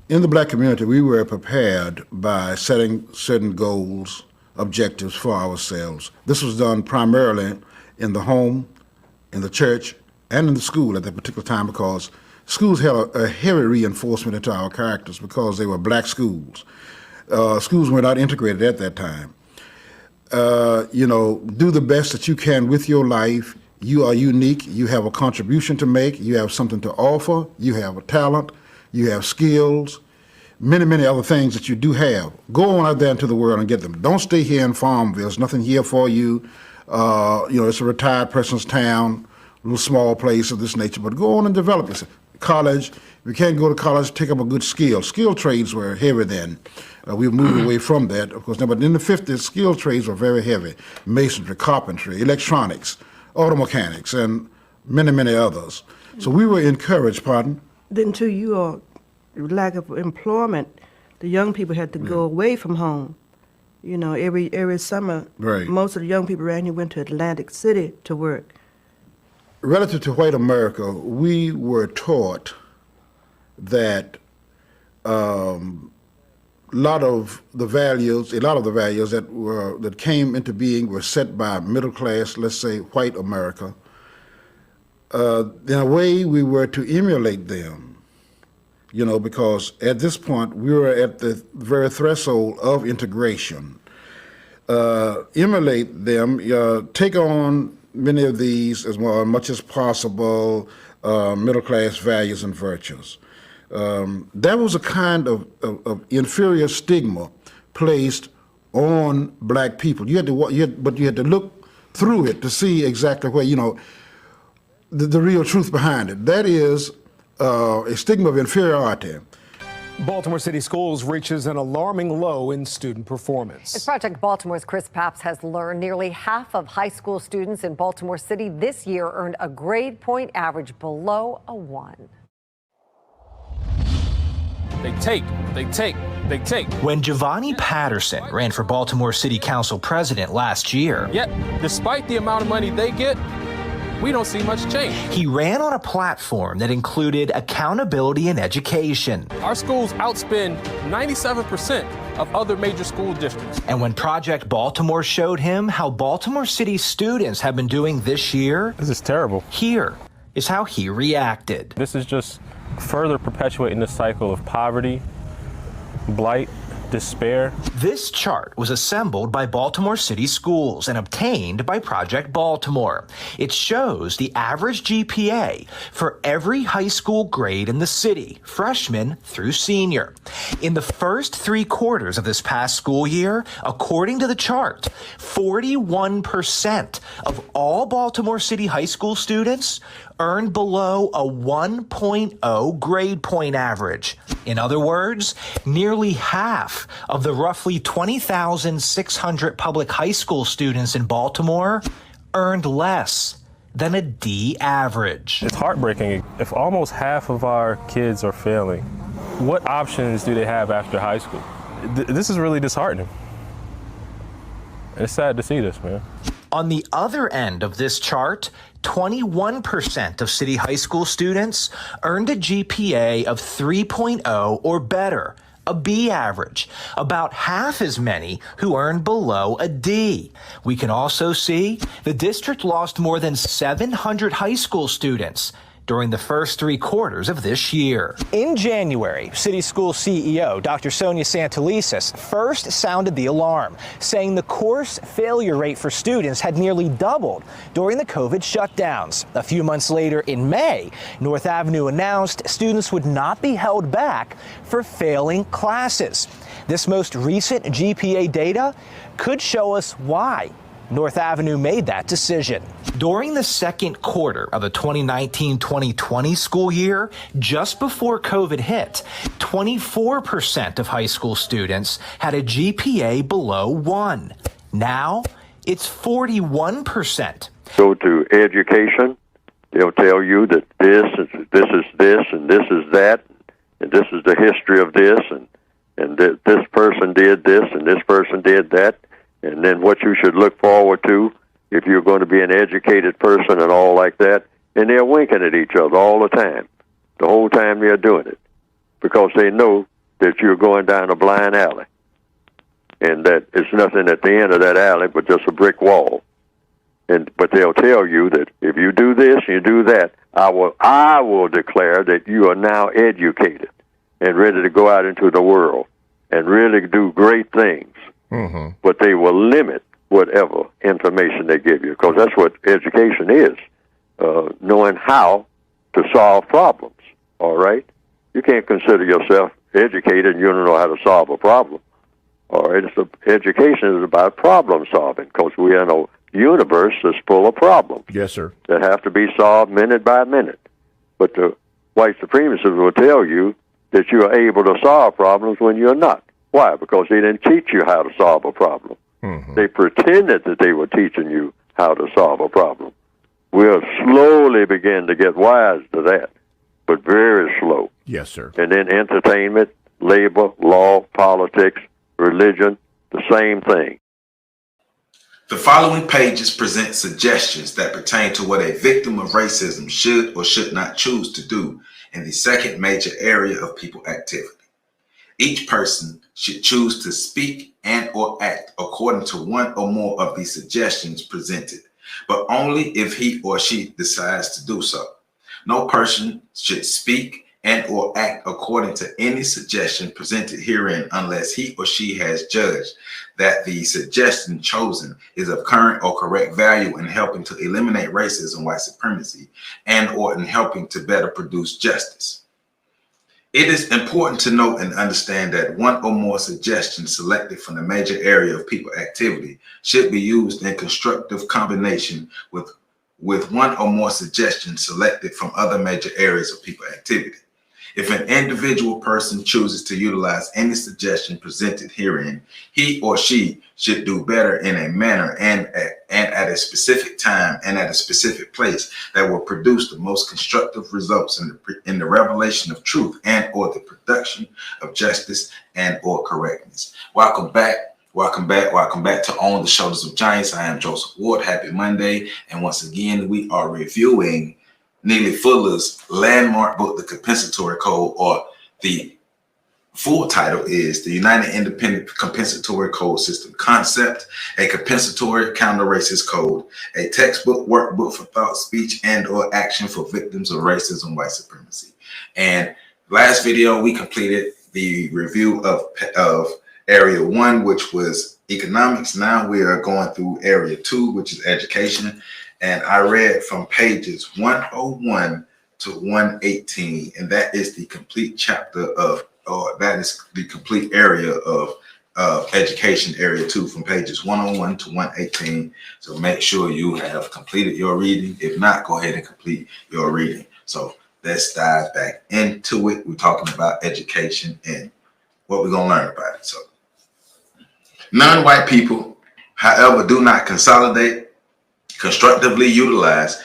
In the black community, we were prepared by setting certain goals, objectives for ourselves. This was done primarily in the home, in the church, and in the school at that particular time, because schools had a heavy reinforcement into our characters because they were black schools. Schools were not integrated at that time. Do the best that you can with your life. You are unique. You have a contribution to make. You have something to offer. You have a talent. You have skills, many, many other things that you do have. Go on out there into the world and get them. Don't stay here in Farmville. There's nothing here for you. It's a retired person's town, a little small place of this nature, but go on and develop yourself. College, if you can't go to college, take up a good skill. Skill trades were heavy then. We've moved away from that, of course, now, but in the 50s, skill trades were very heavy. Masonry, carpentry, electronics, auto mechanics, and many, many others. So we were encouraged, pardon? Then to your lack of employment, the young people had to go away from home. Every summer, right. Most of the young people around here went to Atlantic City to work. Relative to white America, we were taught that a lot of the values that came into being were set by middle class, let's say white America. In a way, we were to emulate them, because at this point we were at the very threshold of integration. Emulate them, take on many of these as much as possible, middle class values and virtues. That was a kind of inferior stigma placed on black people. But you had to look through it to see exactly where, the real truth behind it. That is a stigma of inferiority. Baltimore City Schools reaches an alarming low in student performance. As Project Baltimore's Chris Papps has learned, nearly half of high school students in Baltimore City this year earned a grade point average below a 1. They take. When Giovanni Patterson ran for Baltimore City Council president last year, Yet, despite the amount of money they get, we don't see much change. he ran on a platform that included accountability in education. Our schools outspend 97% of other major school districts. And when Project Baltimore showed him how Baltimore City students have been doing this year, This is terrible. here is how he reacted. This is just further perpetuating the cycle of poverty, blight, despair. This chart was assembled by Baltimore City Schools and obtained by Project Baltimore. It shows the average GPA for every high school grade in the city, freshman through senior. In the first 3 quarters of this past school year, according to the chart, 41% of all Baltimore City high school students earned below a 1.0 grade point average. In other words, nearly half of the roughly 20,600 public high school students in Baltimore earned less than a D average. It's heartbreaking. If almost half of our kids are failing, what options do they have after high school? This is really disheartening. It's sad to see this, man. On the other end of this chart, 21% of city high school students earned a GPA of 3.0 or better, a B average. About half as many who earned below a D. We can also see the district lost more than 700 high school students during the first 3 quarters of this year. In January, City School CEO Dr. Sonia Santelises first sounded the alarm, saying the course failure rate for students had nearly doubled during the COVID shutdowns. A few months later, in May, North Avenue announced students would not be held back for failing classes. This most recent GPA data could show us why North Avenue made that decision. During the second quarter of the 2019-2020 school year, just before COVID hit, 24% of high school students had a GPA below 1. Now, it's 41%. Go to education, they'll tell you that this is this, and this is that, and this is the history of this, and this person did this, and this person did that. And then what you should look forward to if you're going to be an educated person and all like that. And they're winking at each other all the time, the whole time they're doing it, because they know that you're going down a blind alley, and that it's nothing at the end of that alley but just a brick wall. But they'll tell you that if you do this and you do that, I will declare that you are now educated and ready to go out into the world and really do great things. Mm-hmm. But they will limit whatever information they give you, because that's what education is, knowing how to solve problems, all right? You can't consider yourself educated and you don't know how to solve a problem, all right? Education is about problem solving, because we are in a universe that's full of problems. Yes, sir. That have to be solved minute by minute. But the white supremacists will tell you that you are able to solve problems when you're not. Why? Because they didn't teach you how to solve a problem. Mm-hmm. They pretended that they were teaching you how to solve a problem. We'll slowly begin to get wise to that, but very slow. Yes, sir. And then entertainment, labor, law, politics, religion, the same thing. The following pages present suggestions that pertain to what a victim of racism should or should not choose to do in the second major area of people activity. Each person should choose to speak and or act according to one or more of the suggestions presented, but only if he or she decides to do so. No person should speak and or act according to any suggestion presented herein unless he or she has judged that the suggestion chosen is of current or correct value in helping to eliminate racism, white supremacy, and or in helping to better produce justice. It is important to note and understand that one or more suggestions selected from the major area of people activity should be used in constructive combination with one or more suggestions selected from other major areas of people activity. If an individual person chooses to utilize any suggestion presented herein, he or she should do better in a manner and at a specific time and at a specific place that will produce the most constructive results in the revelation of truth and or the production of justice and or correctness. Welcome back. Welcome back to On the Shoulders of Giants. I am Joseph Ward. Happy Monday. And once again, we are reviewing Neely Fuller's landmark book, The Compensatory Code, or the full title is The United Independent Compensatory Code System Concept, a compensatory counter-racist code, a textbook workbook for thought, speech, and or action for victims of racism, white supremacy. And last video, we completed the review of Area 1, which was economics. Now we are going through Area 2, which is education. And I read from pages 101 to 118, and that is the complete chapter that is the complete area of education, Area 2, from pages 101 to 118. So make sure you have completed your reading. If not, go ahead and complete your reading. So let's dive back into it. We're talking about education and what we're going to learn about it. So non-white people, however, do not consolidate, constructively utilize,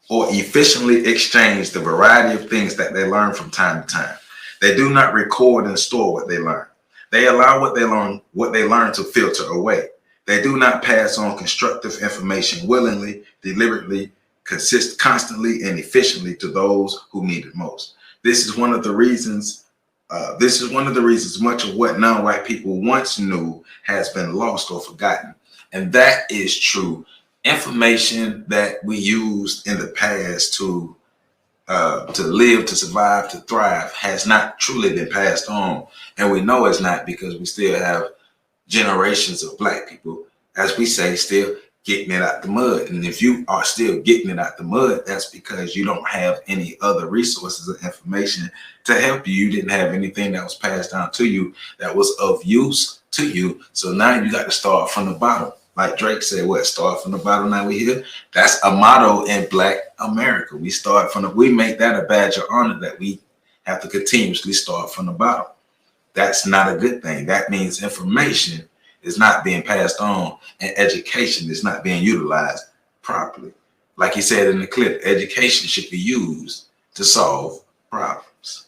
or efficiently exchange the variety of things that they learn from time to time. They do not record and store what they learn. They allow what they learn to filter away. They do not pass on constructive information willingly, deliberately, constantly, and efficiently to those who need it most. This is one of the reasons much of what non-white people once knew has been lost or forgotten. And that is true. Information that we used in the past to live, to survive, to thrive has not truly been passed on. And we know it's not, because we still have generations of black people, as we say, still getting it out the mud. And if you are still getting it out the mud, that's because you don't have any other resources or information to help you. You didn't have anything that was passed down to you that was of use to you. So now you got to start from the bottom. Like Drake said, start from the bottom, now we here. That's a motto in Black America. We make that a badge of honor, that we have to continuously start from the bottom. That's not a good thing. That means information is not being passed on and education is not being utilized properly. Like he said in the clip, education should be used to solve problems.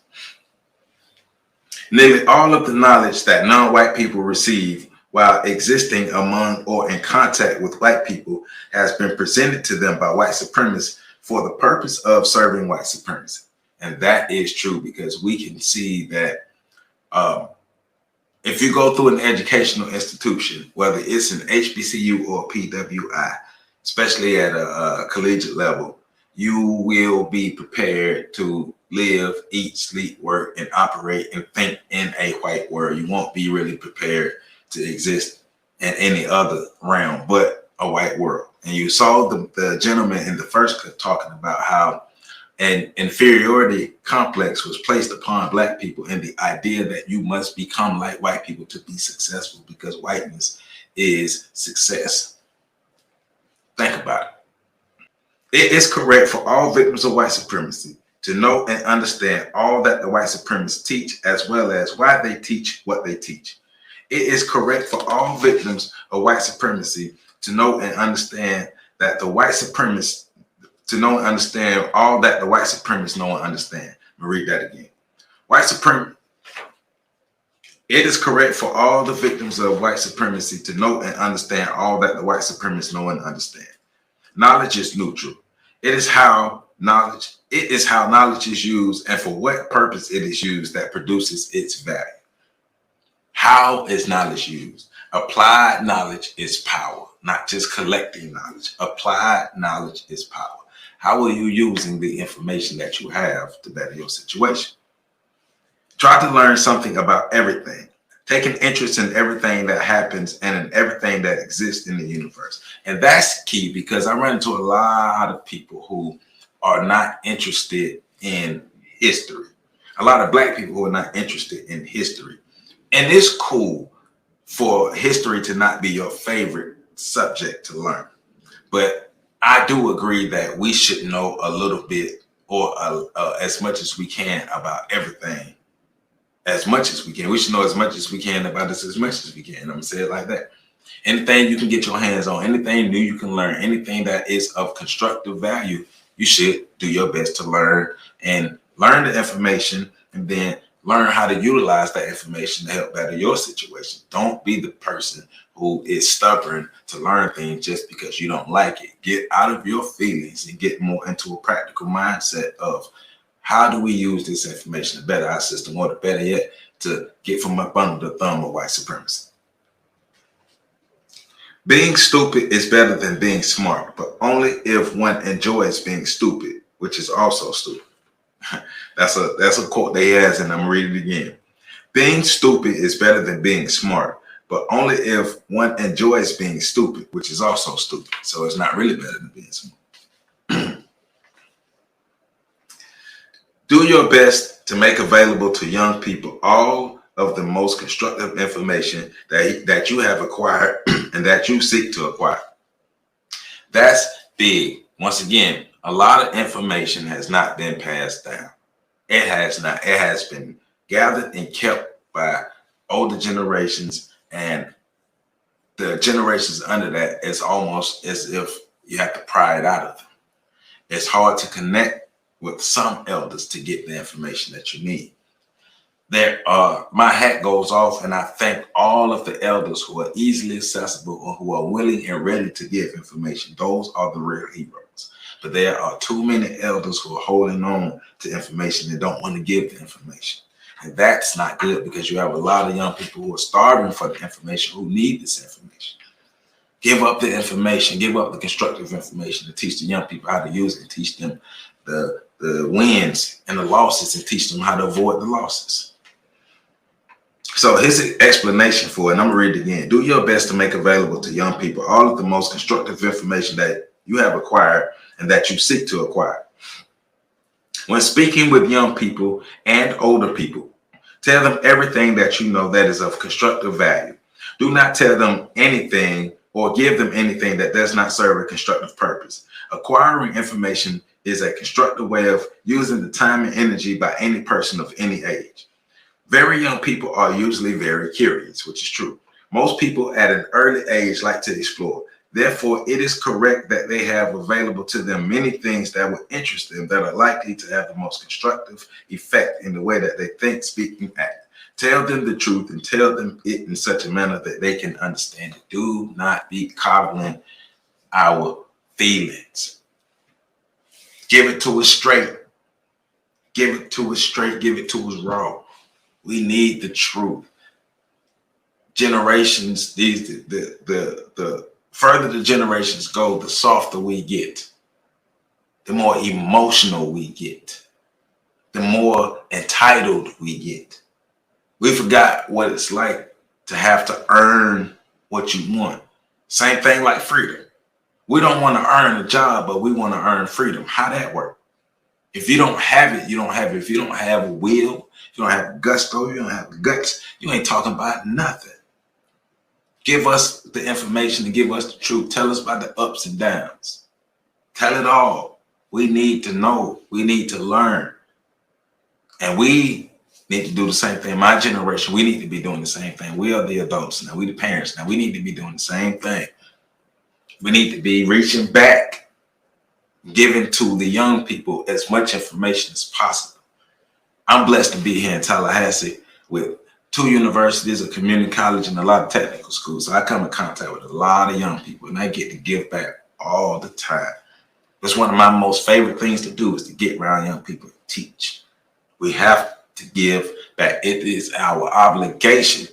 Nearly all of the knowledge that non-white people receive while existing among or in contact with white people has been presented to them by white supremacists for the purpose of serving white supremacy. And that is true, because we can see that If you go through an educational institution, whether it's an HBCU or PWI, especially at a collegiate level, you will be prepared to live, eat, sleep, work, and operate and think in a white world. You won't be really prepared to exist in any other realm but a white world. And you saw the gentleman in the first clip talking about how an inferiority complex was placed upon Black people, and the idea that you must become like white people to be successful because whiteness is success. Think about it. It is correct for all victims of white supremacy to know and understand all that the white supremacists teach, as well as why they teach what they teach. It is correct for all victims of white supremacy to know and understand that the white supremacists to know and understand all that the white supremacists know and understand. I'm gonna read that again. It is correct for all the victims of white supremacy to know and understand all that the white supremacists know and understand. Knowledge is neutral. It is how knowledge is used and for what purpose it is used that produces its value. How is knowledge used? Applied knowledge is power, not just collecting knowledge. Applied knowledge is power. How are you using the information that you have to better your situation? Try to learn something about everything. Take an interest in everything that happens and in everything that exists in the universe. And that's key, because I run into a lot of people who are not interested in history. A lot of Black people who are not interested in history. And it's cool for history to not be your favorite subject to learn. But I do agree that we should know a little bit or as much as we can about everything. As much as we can. We should know as much as we can about this as much as we can. I'm going to say it like that. Anything you can get your hands on, anything new you can learn, anything that is of constructive value, you should do your best to learn and learn the information and then learn how to utilize that information to help better your situation. Don't be the person who is stubborn to learn things just because you don't like it. Get out of your feelings and get more into a practical mindset of how do we use this information to better our system, or to better yet, to get from up under the thumb of white supremacy. Being stupid is better than being smart, but only if one enjoys being stupid, which is also stupid. That's a quote they has, and I'm reading it again. Being stupid is better than being smart, but only if one enjoys being stupid, which is also stupid. So it's not really better than being smart. Do your best to make available to young people all of the most constructive information that you have acquired and that you seek to acquire. That's big. Once again, a lot of information has not been passed down. It has not. It has been gathered and kept by older generations, and the generations under that, it's almost as if you have to pry it out of them. It's hard to connect with some elders to get the information that you need. My hat goes off, and I thank all of the elders who are easily accessible or who are willing and ready to give information. Those are the real heroes. But there are too many elders who are holding on to information and don't want to give the information. And that's not good, because you have a lot of young people who are starving for the information, who need this information. Give up the information, give up the constructive information to teach the young people how to use it, and teach them the wins and the losses, and teach them how to avoid the losses. So here's an explanation for it, and I'm gonna read it again. Do your best to make available to young people all of the most constructive information that you have acquired and that you seek to acquire. When speaking with young people and older people, tell them everything that you know that is of constructive value. Do not tell them anything or give them anything that does not serve a constructive purpose. Acquiring information is a constructive way of using the time and energy by any person of any age. Very young people are usually very curious, which is true. Most people at an early age like to explore. Therefore, it is correct that they have available to them many things that would interest them, that are likely to have the most constructive effect in the way that they think, speak, and act. Tell them the truth and tell them it in such a manner that they can understand it. Do not be coddling our feelings. Give it to us straight. Give it to us straight. Give it to us raw. We need the truth. generations, the further the generations go, the softer we get, the more emotional we get, the more entitled we get. We forgot what it's like to have to earn what you want. Same thing like freedom. We don't want to earn a job, but we want to earn freedom. How that work? If you don't have it, you don't have it. If you don't have a will, if you don't have gusto, you don't have guts, you ain't talking about nothing. Give us the information and give us the truth. Tell us about the ups and downs. Tell it all. We need to know. We need to learn. And we need to do the same thing. My generation, we need to be doing the same thing. We are the adults now. We the parents now. We need to be doing the same thing. We need to be reaching back, giving to the young people as much information as possible. I'm blessed to be here in Tallahassee with 2 universities, a community college, and a lot of technical schools. So I come in contact with a lot of young people, and I get to give back all the time. That's one of my most favorite things to do, is to get around young people and teach. We have to give back. It is our obligation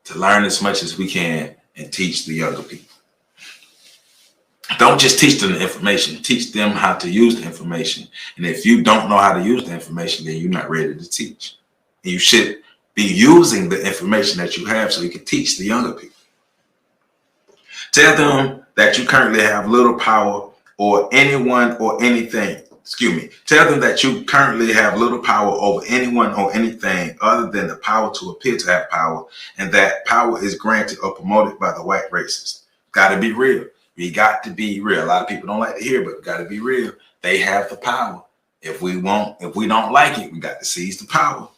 to learn as much as we can and teach the younger people. Don't just teach them the information, teach them how to use the information. And if you don't know how to use the information, then you're not ready to teach. And you should be using the information that you have so you can teach the younger people. Tell them that you currently have little power or anyone or anything. Tell them that you currently have little power over anyone or anything other than the power to appear to have power, and that power is granted or promoted by the white racists. Got to be real. We got to be real. A lot of people don't like to hear, but we got to be real. They have the power. If we don't like it, we got to seize the power.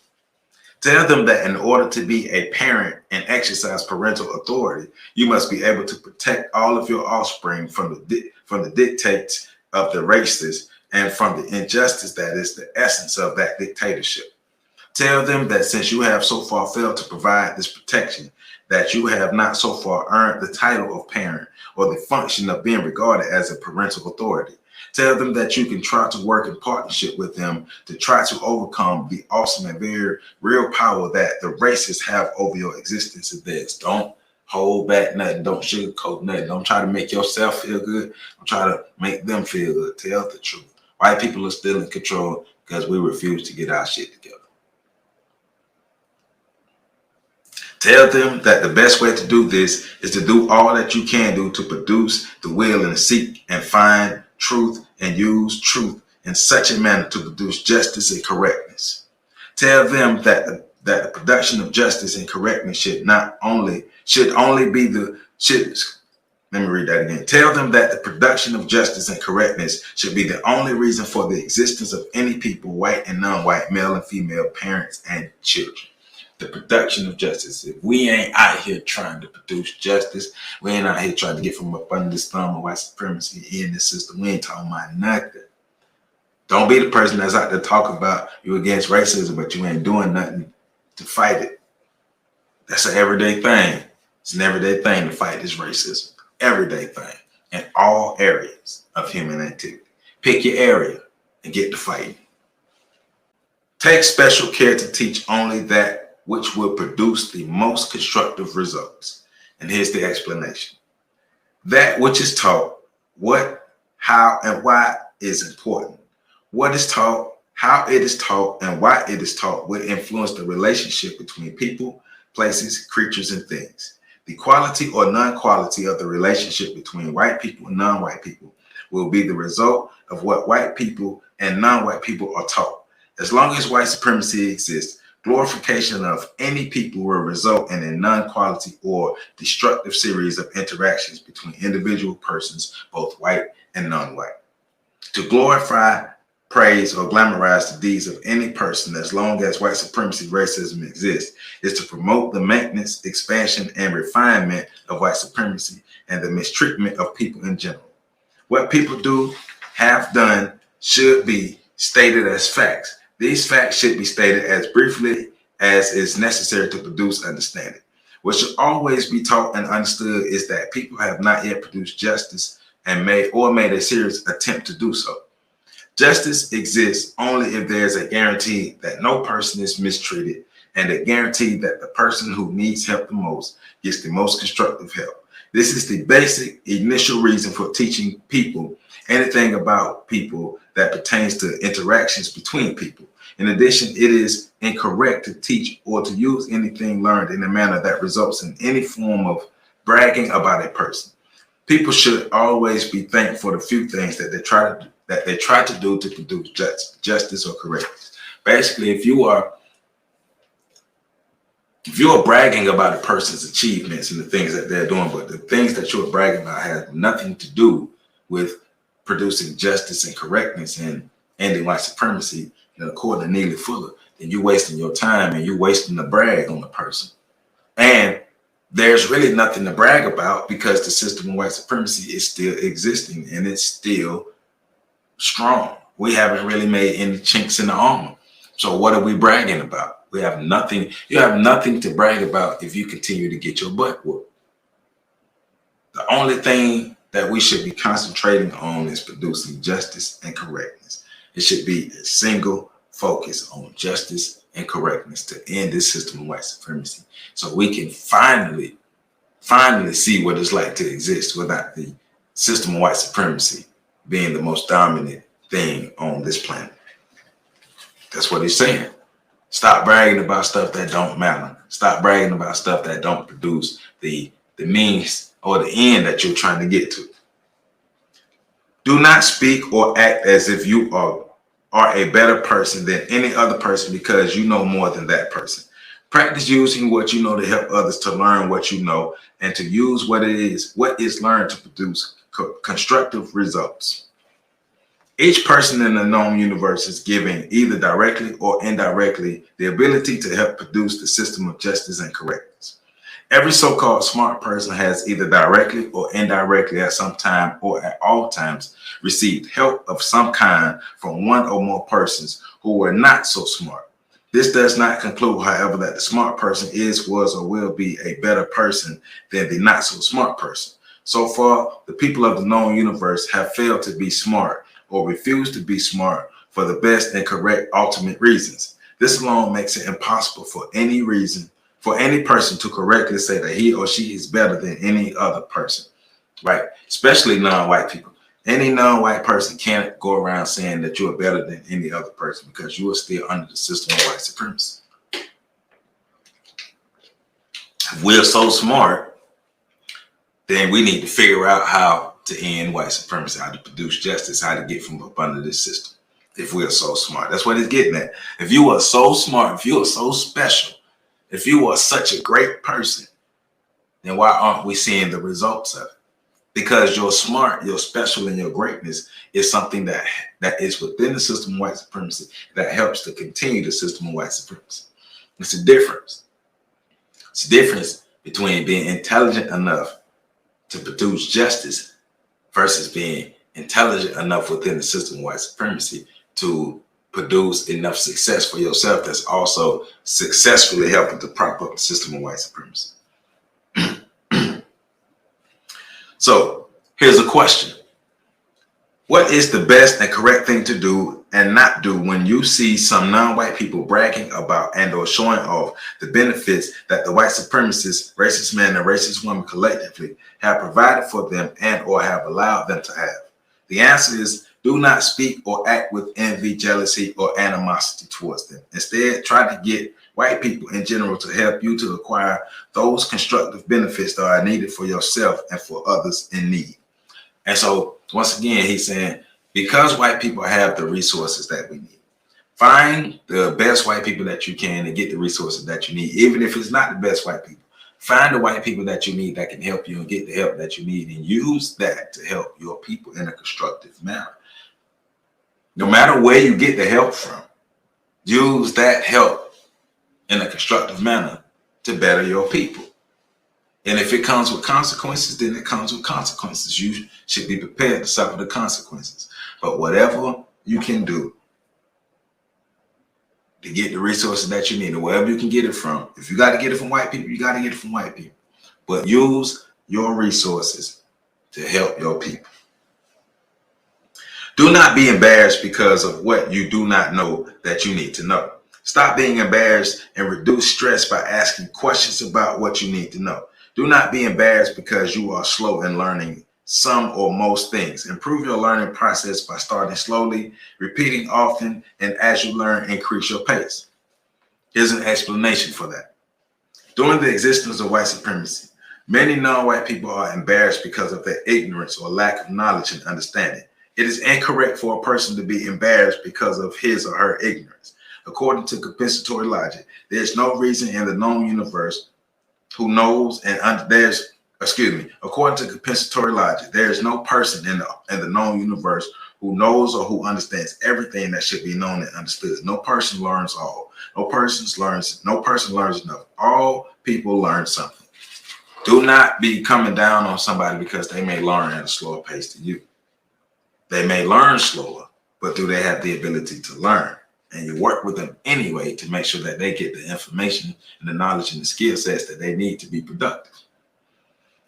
Tell them that in order to be a parent and exercise parental authority, you must be able to protect all of your offspring from the dictates of the racists and from the injustice that is the essence of that dictatorship. Tell them that since you have so far failed to provide this protection, that you have not so far earned the title of parent or the function of being regarded as a parental authority. Tell them that you can try to work in partnership with them to try to overcome the awesome and very real power that the racists have over your existence of theirs. Don't hold back nothing. Don't sugarcoat nothing. Don't try to make yourself feel good. Don't try to make them feel good. Tell the truth. White people are still in control because we refuse to get our shit together. Tell them that the best way to do this is to do all that you can do to produce the will and seek and find truth and use truth in such a manner to produce justice and correctness. Tell them that the production of justice and correctness should only be the Let me read that again. Tell them that the production of justice and correctness should be the only reason for the existence of any people, white and non-white, male and female, parents and children. The production of justice. If we ain't out here trying to produce justice, we ain't out here trying to get from up under this thumb of white supremacy in the system, we ain't talking about nothing. Don't be the person that's out there talking about you against racism, but you ain't doing nothing to fight it. That's an everyday thing. It's an everyday thing to fight this racism. Everyday thing in all areas of human activity. Pick your area and get to fighting. Take special care to teach only that which will produce the most constructive results. And here's the explanation. That which is taught, what, how, and why is important. What is taught, how it is taught, and why it is taught will influence the relationship between people, places, creatures, and things. The quality or non-quality of the relationship between white people and non-white people will be the result of what white people and non-white people are taught. As long as white supremacy exists, glorification of any people will result in a non-quality or destructive series of interactions between individual persons, both white and non-white. To glorify, praise, or glamorize the deeds of any person as long as white supremacy racism exists is to promote the maintenance, expansion, and refinement of white supremacy and the mistreatment of people in general. What people do, have done, should be stated as facts. These facts should be stated as briefly as is necessary to produce understanding. What should always be taught and understood is that people have not yet produced justice and made a serious attempt to do so. Justice exists only if there is a guarantee that no person is mistreated and that guarantee that the person who needs help the most gets the most constructive help. This is the basic initial reason for teaching people anything about people that pertains to interactions between people. In addition, it is incorrect to teach or to use anything learned in a manner that results in any form of bragging about a person. People should always be thankful for the few things that they try to do to produce justice or correctness. Basically, if you are bragging about a person's achievements and the things that they're doing, but the things that you're bragging about have nothing to do with producing justice and correctness and ending white supremacy, and according to Neely Fuller, then you're wasting your time and you're wasting the brag on the person. And there's really nothing to brag about because the system of white supremacy is still existing and it's still strong. We haven't really made any chinks in the armor. So what are we bragging about? We have nothing. You have nothing to brag about if you continue to get your butt whooped. The only thing that we should be concentrating on is producing justice and correctness. It should be a single focus on justice and correctness to end this system of white supremacy, so we can finally see what it's like to exist without the system of white supremacy being the most dominant thing on this planet. That's what he's saying. Stop bragging about stuff that don't matter. Stop bragging about stuff that don't produce the means or the end that you're trying to get to. Do not speak or act as if you are a better person than any other person because you know more than that person. Practice using what you know to help others to learn what you know and to use what is learned to produce constructive results. Each person in the known universe is given, either directly or indirectly, the ability to help produce the system of justice and correctness. Every so-called smart person has either directly or indirectly at some time or at all times received help of some kind from one or more persons who were not so smart. This does not conclude, however, that the smart person is, was, or will be a better person than the not so smart person. So far, the people of the known universe have failed to be smart or refuse to be smart for the best and correct ultimate reasons. This alone makes it impossible for any person to correctly say that he or she is better than any other person, right? Especially non-white people. Any non-white person can't go around saying that you are better than any other person because you are still under the system of white supremacy. If we're so smart, then we need to figure out how to end white supremacy, how to produce justice, how to get from up under this system. If we are so smart, that's what it's getting at. If you are so smart, if you are so special, if you are such a great person, then why aren't we seeing the results of it? Because you're smart, you're special, and your greatness is something that is within the system of white supremacy that helps to continue the system of white supremacy. It's a difference. It's a difference between being intelligent enough to produce justice versus being intelligent enough within the system of white supremacy to produce enough success for yourself that's also successfully helping to prop up the system of white supremacy. So here's a question. What is the best and correct thing to do and not do when you see some non-white people bragging about and or showing off the benefits that the white supremacists, racist men and racist women collectively have provided for them and or have allowed them to have? The answer is do not speak or act with envy, jealousy, or animosity towards them. Instead, try to get white people in general to help you to acquire those constructive benefits that are needed for yourself and for others in need. And so, once again, he's saying, because white people have the resources that we need, find the best white people that you can and get the resources that you need. Even if it's not the best white people, find the white people that you need that can help you and get the help that you need and use that to help your people in a constructive manner. No matter where you get the help from, use that help in a constructive manner to better your people. And if it comes with consequences, then it comes with consequences. You should be prepared to suffer the consequences. But whatever you can do to get the resources that you need, or wherever you can get it from, if you got to get it from white people, you got to get it from white people. But use your resources to help your people. Do not be embarrassed because of what you do not know that you need to know. Stop being embarrassed and reduce stress by asking questions about what you need to know. Do not be embarrassed because you are slow in learning some or most things. Improve your learning process by starting slowly, repeating often, and as you learn, increase your pace. Here's an explanation for that. During the existence of white supremacy, many non-white people are embarrassed because of their ignorance or lack of knowledge and understanding. It is incorrect for a person to be embarrassed because of his or her ignorance. According to compensatory logic, there's no reason in the known universe who knows and according to compensatory logic, there is no person in the known universe who knows or who understands everything that should be known and understood. No person learns all. No person learns enough. All people learn something. Do not be coming down on somebody because they may learn at a slower pace than you. They may learn slower, but do they have the ability to learn? And you work with them anyway to make sure that they get the information and the knowledge and the skill sets that they need to be productive.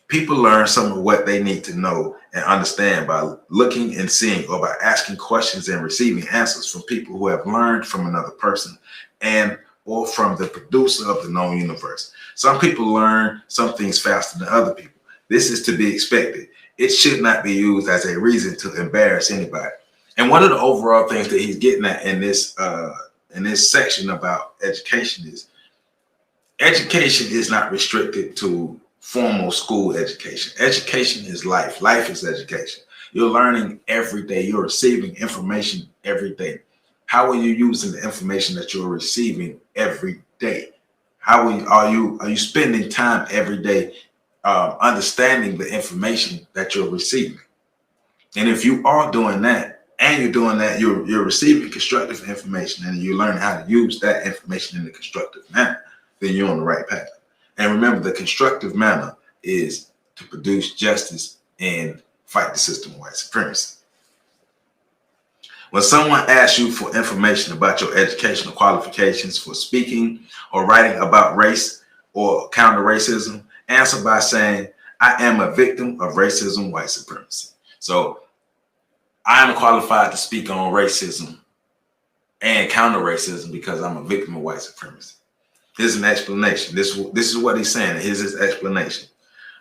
People learn some of what they need to know and understand by looking and seeing, or by asking questions and receiving answers from people who have learned from another person and or from the producer of the known universe. Some people learn some things faster than other people. This is to be expected. It should not be used as a reason to embarrass anybody. And one of the overall things that he's getting at in this section about education is not restricted to formal school education. Education is life. Life is education. You're learning every day. You're receiving information every day. How are you using the information that you're receiving every day? How are you spending time every day understanding the information that you're receiving? And if you are doing that, and you're receiving constructive information, and you learn how to use that information in a constructive manner, then you're on the right path. And remember, the constructive manner is to produce justice and fight the system of white supremacy. When someone asks you for information about your educational qualifications for speaking or writing about race or counter racism, answer by saying, I am a victim of racism, white supremacy. So I am qualified to speak on racism and counter racism because I'm a victim of white supremacy. Here's an explanation. This is what he's saying. Here's his explanation.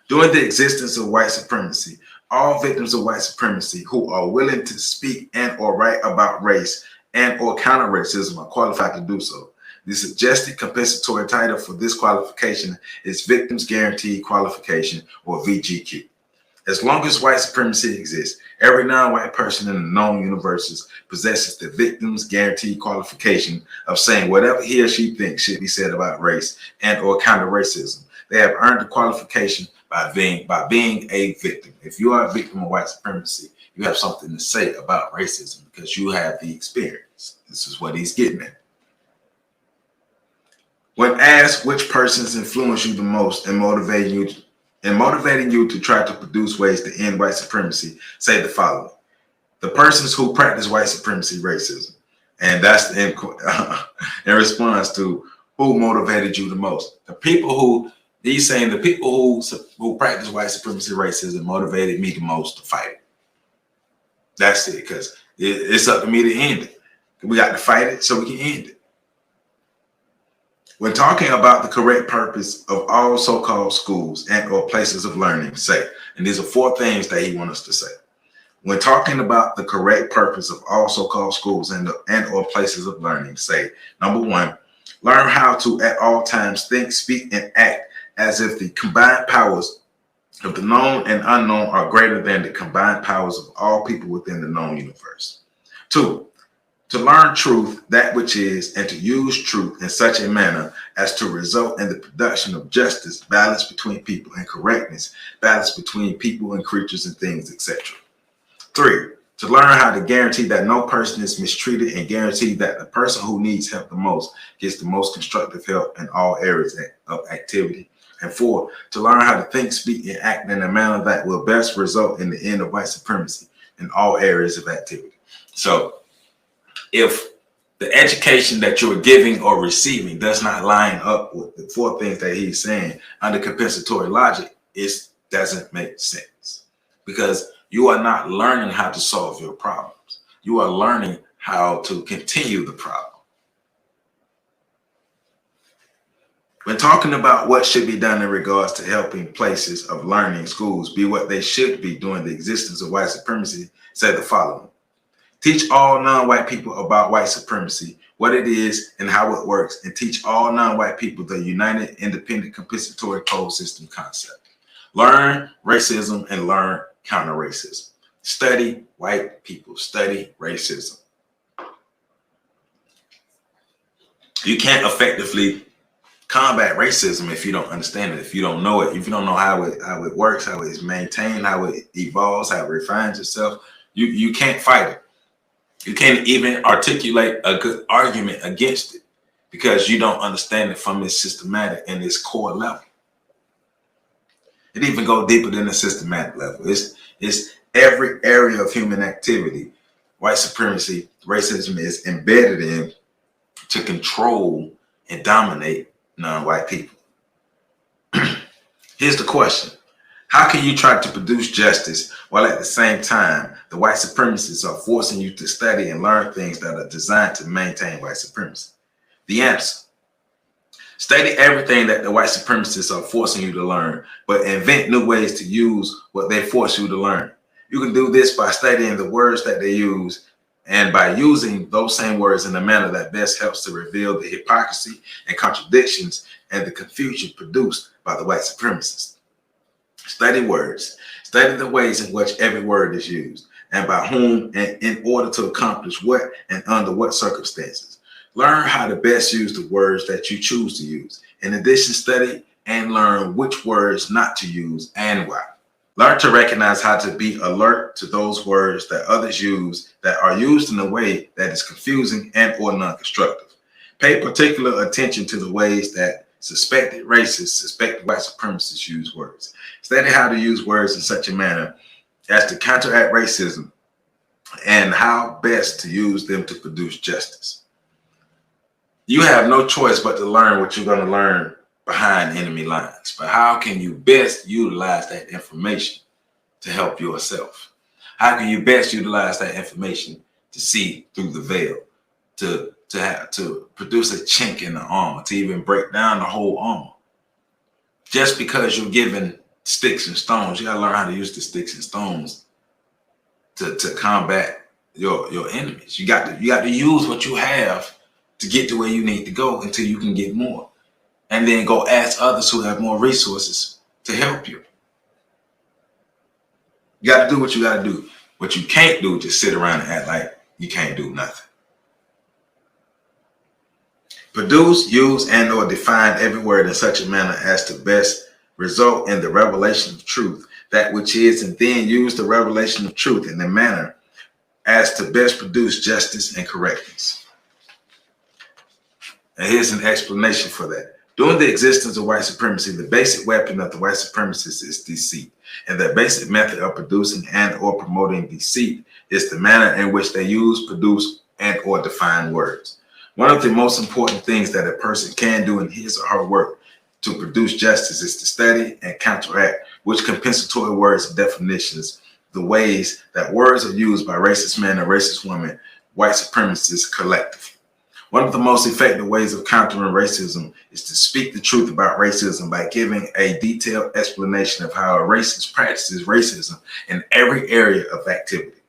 During the existence of white supremacy, all victims of white supremacy who are willing to speak and or write about race and or counter racism are qualified to do so. The suggested compensatory title for this qualification is Victims Guaranteed Qualification, or VGQ. As long as white supremacy exists, every non-white person in the known universes possesses the victim's guaranteed qualification of saying whatever he or she thinks should be said about race and or counter racism. They have earned the qualification by being a victim. If you are a victim of white supremacy, you have something to say about racism because you have the experience. This is what he's getting at. When asked which persons influence you the most in motivating you to try to produce ways to end white supremacy, say the following: the persons who practice white supremacy racism. And that's in response to who motivated you the most. He's saying the people who practice white supremacy racism motivated me the most to fight it. That's it, because it's up to me to end it. We got to fight it so we can end it. When talking about the correct purpose of all so-called schools and or places of learning, say, and these are 4 things that he wants us to say. When talking about the correct purpose of all so-called schools and or places of learning, say, number 1, learn how to at all times think, speak, and act as if the combined powers of the known and unknown are greater than the combined powers of all people within the known universe. 2, to learn truth, that which is, and to use truth in such a manner as to result in the production of justice, balance between people, and correctness, balance between people and creatures and things, etc. 3, to learn how to guarantee that no person is mistreated and guarantee that the person who needs help the most gets the most constructive help in all areas of activity. And 4, to learn how to think, speak, and act in a manner that will best result in the end of white supremacy in all areas of activity. So if the education that you're giving or receiving does not line up with the 4 things that he's saying under compensatory logic, it doesn't make sense, because you are not learning how to solve your problems. You are learning how to continue the problem. When talking about what should be done in regards to helping places of learning schools be what they should be during the existence of white supremacy, say the following. Teach all non-white people about white supremacy, what it is and how it works, and teach all non-white people the United Independent Compensatory Code System concept. Learn racism and learn counter-racism. Study white people, study racism. You can't effectively combat racism if you don't understand it, if you don't know it, if you don't know how it works, how it's maintained, how it evolves, how it refines itself. You can't fight it. You can't even articulate a good argument against it because you don't understand it from its systematic and its core level. It even goes deeper than the systematic level. It's every area of human activity. White supremacy, racism is embedded in to control and dominate non-white people. Here's the question. How can you try to produce justice while at the same time the white supremacists are forcing you to study and learn things that are designed to maintain white supremacy? The answer. Study everything that the white supremacists are forcing you to learn, but invent new ways to use what they force you to learn. You can do this by studying the words that they use and by using those same words in a manner that best helps to reveal the hypocrisy and contradictions and the confusion produced by the white supremacists. Study words. Study the ways in which every word is used and by whom and in order to accomplish what and under what circumstances. Learn how to best use the words that you choose to use. In addition, study and learn which words not to use and why. Learn to recognize how to be alert to those words that others use that are used in a way that is confusing and or non-constructive. Pay particular attention to the ways that suspected racists, suspected white supremacists use words. Study how to use words in such a manner as to counteract racism and how best to use them to produce justice. You have no choice but to learn what you're going to learn behind enemy lines. But how can you best utilize that information to help yourself? How can you best utilize that information to see through the veil, to produce a chink in the armor, to even break down the whole armor? Just because you're given sticks and stones, you gotta learn how to use the sticks and stones to combat your enemies. You got to use what you have to get to where you need to go until you can get more. And then go ask others who have more resources to help you. You got to do what you got to do. What you can't do is just sit around and act like you can't do nothing. Produce, use, and or define every word in such a manner as to best result in the revelation of truth, that which is, and then use the revelation of truth in a manner as to best produce justice and correctness. And here's an explanation for that. During the existence of white supremacy, the basic weapon of the white supremacists is deceit. And the basic method of producing and or promoting deceit is the manner in which they use, produce, and or define words. One of the most important things that a person can do in his or her work to produce justice is to study and counteract which compensatory words and definitions, the ways that words are used by racist men and racist women, white supremacists collectively. One of the most effective ways of countering racism is to speak the truth about racism by giving a detailed explanation of how a racist practices racism in every area of activity.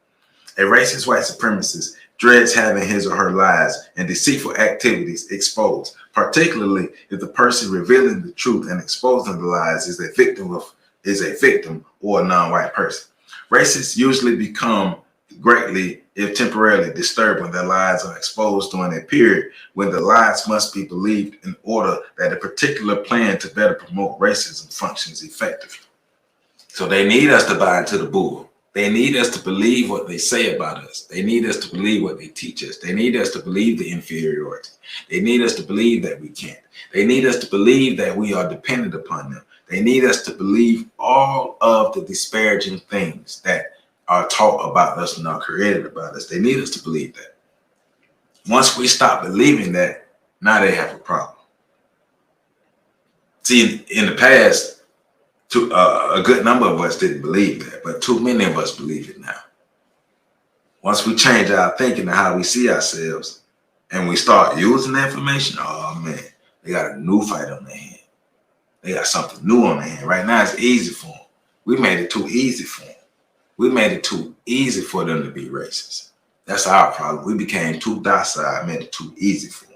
A racist white supremacist dreads having his or her lies and deceitful activities exposed, particularly if the person revealing the truth and exposing the lies is a victim or a non-white person. Racists usually become greatly, if temporarily, disturbed when their lies are exposed during a period when the lies must be believed in order that a particular plan to better promote racism functions effectively. So they need us to buy into the bull. They need us to believe what they say about us. They need us to believe what they teach us. They need us to believe the inferiority. They need us to believe that we can't. They need us to believe that we are dependent upon them. They need us to believe all of the disparaging things that are taught about us and are created about us. They need us to believe that. Once we stop believing that, now they have a problem. See, in the past, a good number of us didn't believe that, but too many of us believe it now. Once we change our thinking and how we see ourselves and we start using the information, oh man, they got a new fight on their hands. They got something new on their hand. Right now, it's easy for them. We made it too easy for them. We made it too easy for them to be racist. That's our problem. We became too docile, made it too easy for them.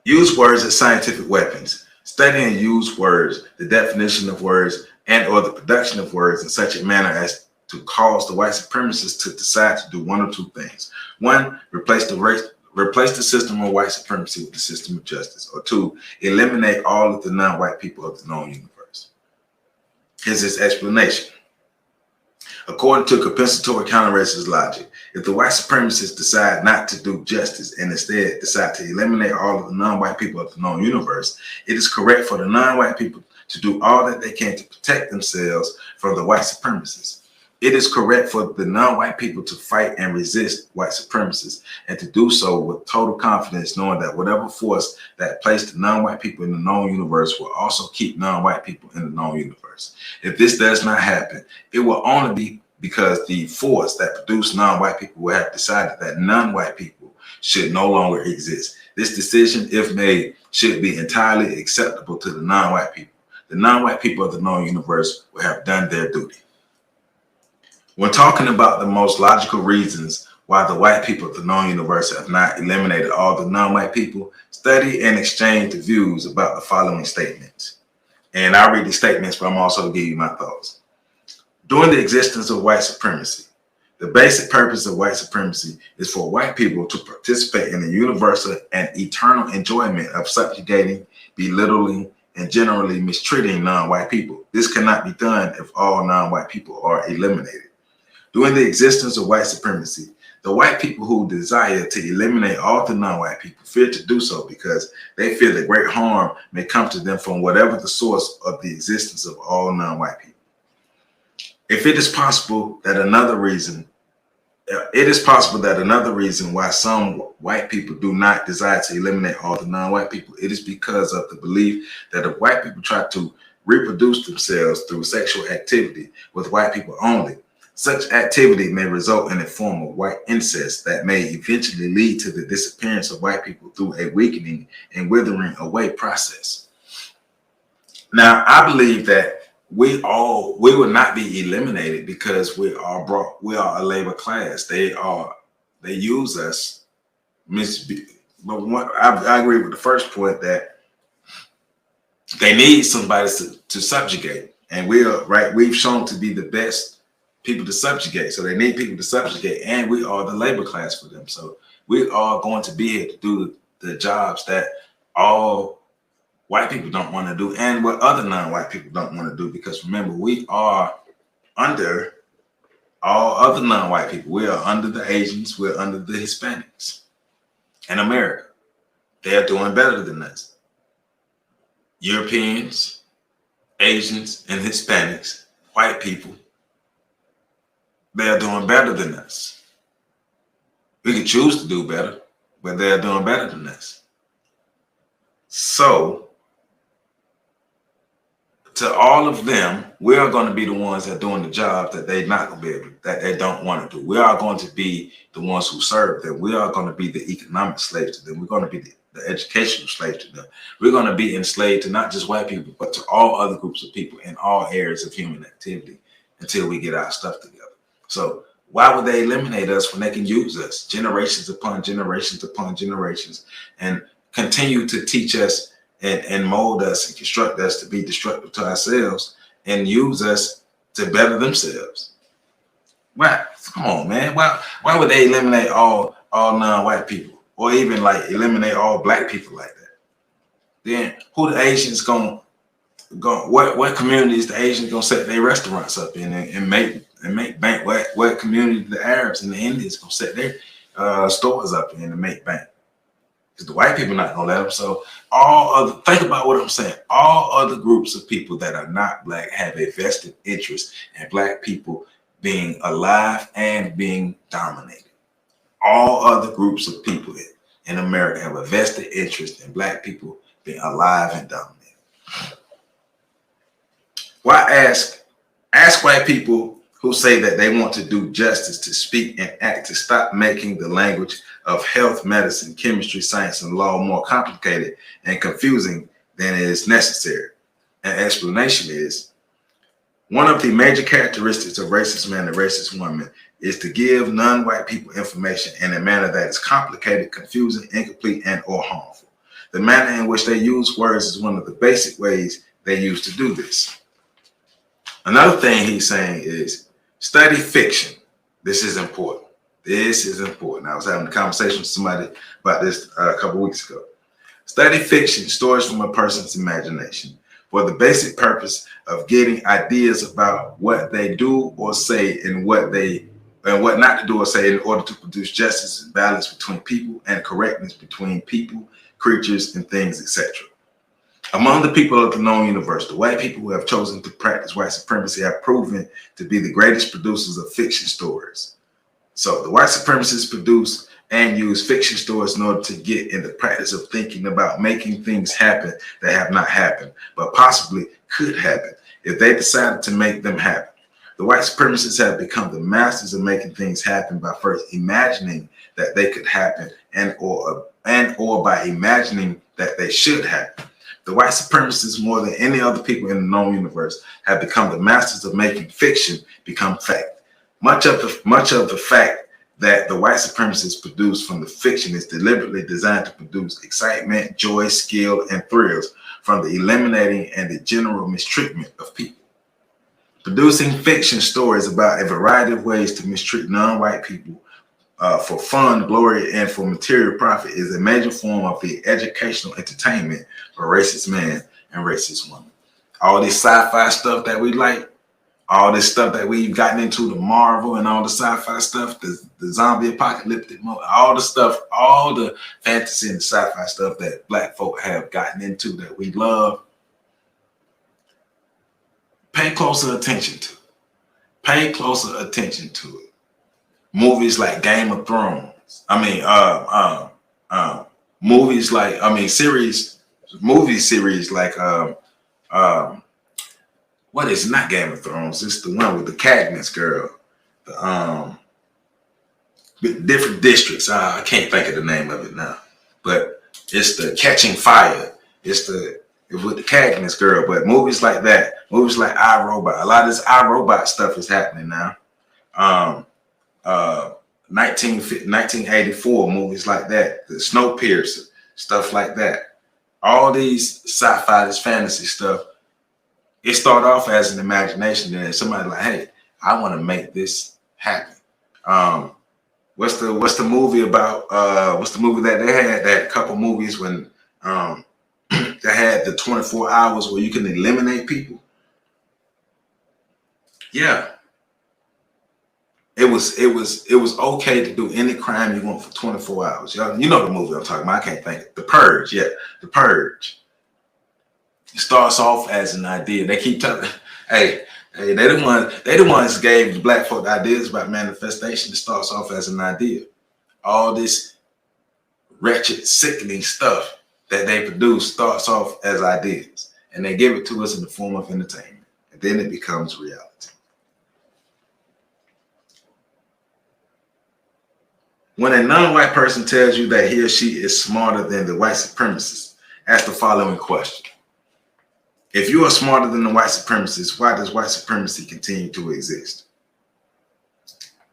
Use words as scientific weapons. Study and use words, the definition of words, and or the production of words in such a manner as to cause the white supremacists to decide to do one or two things. One, replace the system of white supremacy with the system of justice. Or two, eliminate all of the non-white people of the known universe. Here's his explanation. According to compensatory counter-racist logic, if the white supremacists decide not to do justice and instead decide to eliminate all of the non-white people of the known universe, it is correct for the non-white people to do all that they can to protect themselves from the white supremacists. It is correct for the non-white people to fight and resist white supremacists and to do so with total confidence, knowing that whatever force that placed the non-white people in the known universe will also keep non-white people in the known universe. If this does not happen, it will only be because the force that produced non-white people will have decided that non-white people should no longer exist. This decision, if made, should be entirely acceptable to the non-white people. The non-white people of the known universe will have done their duty. When talking about the most logical reasons why the white people of the known universe have not eliminated all the non-white people, study and exchange the views about the following statements. And I'll read these statements, but I'm also going to give you my thoughts. During the existence of white supremacy, the basic purpose of white supremacy is for white people to participate in the universal and eternal enjoyment of subjugating, belittling, and generally mistreating non-white people. This cannot be done if all non-white people are eliminated. During the existence of white supremacy, the white people who desire to eliminate all the non-white people fear to do so because they fear that great harm may come to them from whatever the source of the existence of all non-white people. If it is possible that another reason why some white people do not desire to eliminate all the non-white people, it is because of the belief that if white people try to reproduce themselves through sexual activity with white people only, such activity may result in a form of white incest that may eventually lead to the disappearance of white people through a weakening and withering away process. Now, I believe that we will not be eliminated because we are a labor class. They use us. But I agree with the first point that they need somebody to subjugate, and we've shown to be the best people to subjugate. So they need people to subjugate, and we are the labor class for them. So we are going to be here to do the jobs that all white people don't want to do and what other non-white people don't want to do. Because remember, we are under all other non-white people. We are under the Asians. We're under the Hispanics in America. They are doing better than us. Europeans, Asians, and Hispanics, white people, they are doing better than us. We can choose to do better, but they are doing better than us. So, to all of them, we are going to be the ones that are doing the job that they're not going to be able to, that they don't want to do. We are going to be the ones who serve them. We are going to be the economic slaves to them. We're going to be the educational slaves to them. We're going to be enslaved to not just white people, but to all other groups of people in all areas of human activity until we get our stuff together. So why would they eliminate us when they can use us generations upon generations upon generations and continue to teach us and mold us and construct us to be destructive to ourselves and use us to better themselves? Why? Come on, man. Why would they eliminate all non-white people or even like eliminate all black people like that? Then who the Asians gonna what communities the Asians gonna set their restaurants up in and make bank? What community the Arabs and the Indians gonna set their stores up in and make bank? Because the white people not gonna let them. So think about what I'm saying. All other groups of people that are not black have a vested interest in black people being alive and being dominated. All other groups of people in America have a vested interest in black people being alive and dominated. Why ask white people who say that they want to do justice to speak and act to stop making the language of health, medicine, chemistry, science, and law more complicated and confusing than it is necessary. and explanation is, one of the major characteristics of racist men and racist women is to give non-white people information in a manner that is complicated, confusing, incomplete, and or harmful. The manner in which they use words is one of the basic ways they use to do this. Another thing he's saying is study fiction. This is important. This is important. I was having a conversation with somebody about this a couple weeks ago. Study fiction, stories from a person's imagination, for the basic purpose of getting ideas about what they do or say and what not to do or say in order to produce justice and balance between people and correctness between people, creatures, and things, etc. Among the people of the known universe, the white people who have chosen to practice white supremacy have proven to be the greatest producers of fiction stories. So the white supremacists produce and use fiction stories in order to get in the practice of thinking about making things happen that have not happened, but possibly could happen if they decided to make them happen. The white supremacists have become the masters of making things happen by first imagining that they could happen and or by imagining that they should happen. The white supremacists, more than any other people in the known universe, have become the masters of making fiction become fact. Much of the fact that the white supremacists produce from the fiction is deliberately designed to produce excitement, joy, skill, and thrills from the eliminating and the general mistreatment of people. Producing fiction stories about a variety of ways to mistreat non-white people for fun, glory, and for material profit is a major form of the educational entertainment for racist men and racist women. All this sci-fi stuff that we like, all this stuff that we've gotten into, the Marvel and all the sci-fi stuff, the zombie apocalyptic, all the stuff, all the fantasy and sci-fi stuff that black folk have gotten into that we love, pay closer attention to. Pay closer attention to it. Movies like Game of Thrones. Movie series like what is not Game of Thrones? It's the one with the Katniss girl. Different districts. I can't think of the name of it now. But it's the Catching Fire. It's with the Katniss girl. But movies like that, movies like iRobot. A lot of this iRobot stuff is happening now. 1984 movies like that. The Snowpiercer, stuff like that. All these sci-fi, this fantasy stuff, it started off as an imagination, and somebody like, hey, I want to make this happen. What's the movie about? What's the movie that they had? They had a couple movies when they had the 24 hours where you can eliminate people. Yeah. It was okay to do any crime you want for 24 hours. You know the movie I'm talking about. I can't think. The Purge. Yeah, The Purge. It starts off as an idea. They keep telling, hey, they the ones gave the black folk ideas about manifestation. It starts off as an idea. All this wretched, sickening stuff that they produce starts off as ideas, and they give it to us in the form of entertainment, and then it becomes reality. When a non-white person tells you that he or she is smarter than the white supremacist, ask the following question. If you are smarter than the white supremacist, why does white supremacy continue to exist?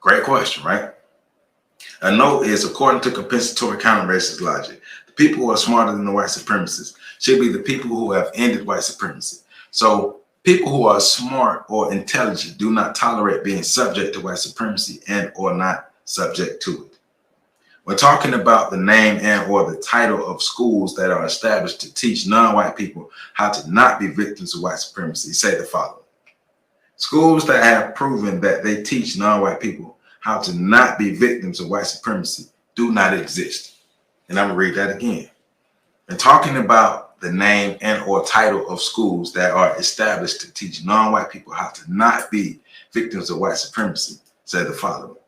Great question, right? A no is, according to compensatory counter-racist logic, the people who are smarter than the white supremacists should be the people who have ended white supremacy. So people who are smart or intelligent do not tolerate being subject to white supremacy and or not subject to it. We're talking about the name and or the title of schools that are established to teach non-white people how to not be victims of white supremacy. Say the following. Schools that have proven that they teach non-white people how to not be victims of white supremacy do not exist. And I'm gonna read that again. We're talking about the name and or title of schools that are established to teach non-white people how to not be victims of white supremacy. Say the following.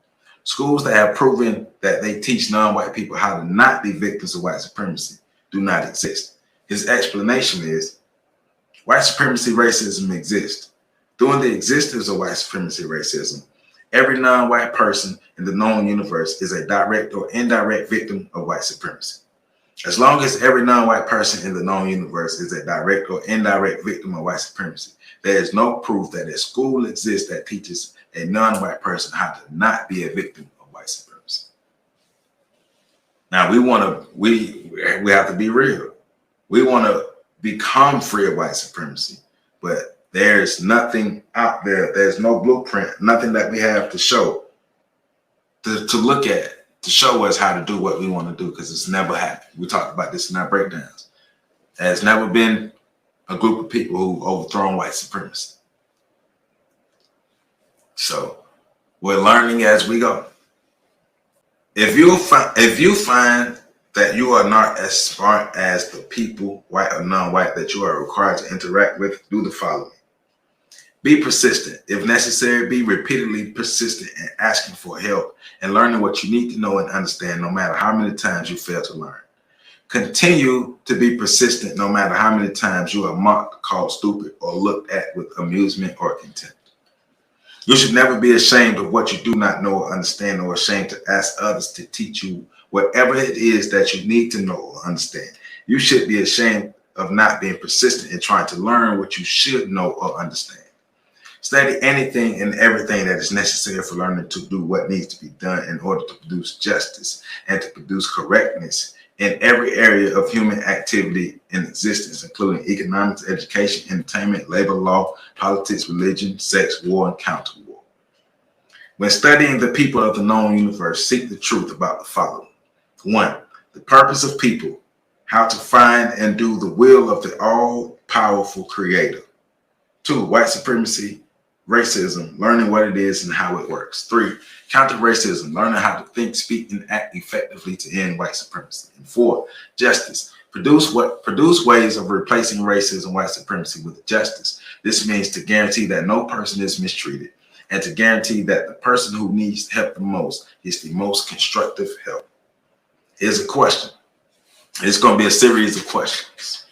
Schools that have proven that they teach non-white people how to not be victims of white supremacy do not exist. His explanation is white supremacy racism exists. During the existence of white supremacy racism, every non-white person in the known universe is a direct or indirect victim of white supremacy. As long as every non-white person in the known universe is a direct or indirect victim of white supremacy, there is no proof that a school exists that teaches a non-white person how to not be a victim of white supremacy. Now we have to be real. We want to become free of white supremacy, but there's nothing out there. There's no blueprint, nothing that we have to show, to look at, to show us how to do what we want to do, because it's never happened. We talked about this in our breakdowns. There's never been a group of people who've overthrown white supremacy. So we're learning as we go. If you find that you are not as smart as the people, white or non-white, that you are required to interact with, do the following. Be persistent. If necessary, be repeatedly persistent in asking for help and learning what you need to know and understand, no matter how many times you fail to learn. Continue to be persistent no matter how many times you are mocked, called stupid, or looked at with amusement or contempt. You should never be ashamed of what you do not know or understand, or ashamed to ask others to teach you whatever it is that you need to know or understand. You should be ashamed of not being persistent in trying to learn what you should know or understand. Study anything and everything that is necessary for learning to do what needs to be done in order to produce justice and to produce correctness in every area of human activity in existence, including economics, education, entertainment, labor law, politics, religion, sex, war, and counter-war. When studying the people of the known universe, seek the truth about the following. 1. The purpose of people, how to find and do the will of the all-powerful creator. 2. White supremacy, racism, learning what it is and how it works. 3. Counter racism, learning how to think, speak, and act effectively to end white supremacy. And 4. Justice, produce ways of replacing racism and white supremacy with justice. This means to guarantee that no person is mistreated and to guarantee that the person who needs help the most is the most constructive help. Here's a question. It's going to be a series of questions.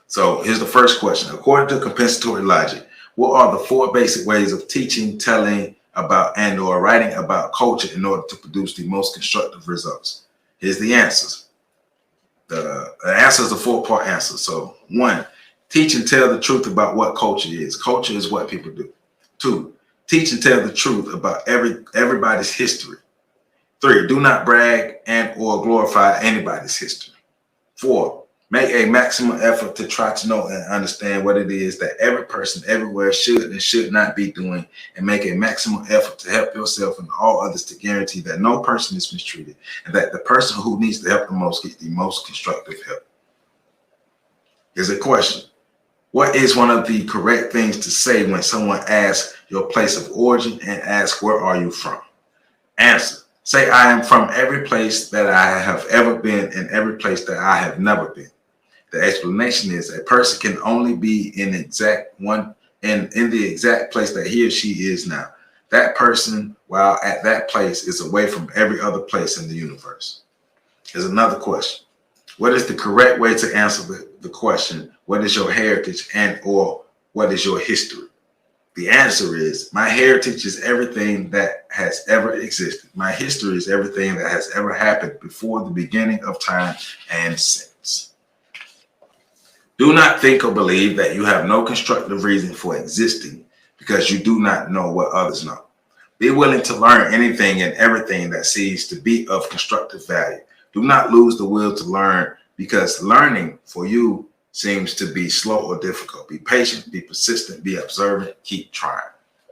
So here's the first question. According to compensatory logic, what are the 4 basic ways of teaching, telling about, and or writing about culture in order to produce the most constructive results? Here's the answers. The answer is a 4-part answer. So 1, teach and tell the truth about what culture is. Culture is what people do. 2, teach and tell the truth about everybody's history. 3, do not brag and or glorify anybody's history. 4, make a maximum effort to try to know and understand what it is that every person everywhere should and should not be doing, and make a maximum effort to help yourself and all others to guarantee that no person is mistreated and that the person who needs the help the most gets the most constructive help. Here's a question. What is one of the correct things to say when someone asks your place of origin and asks, where are you from? Answer. Say, I am from every place that I have ever been and every place that I have never been. The explanation is a person can only be in the exact place that he or she is now. That person, while at that place, is away from every other place in the universe. Here's another question. What is the correct way to answer the question, what is your heritage and or what is your history? The answer is, my heritage is everything that has ever existed. My history is everything that has ever happened before the beginning of time and since. Do not think or believe that you have no constructive reason for existing because you do not know what others know. Be willing to learn anything and everything that seems to be of constructive value. Do not lose the will to learn because learning for you seems to be slow or difficult. Be patient, be persistent, be observant, keep trying.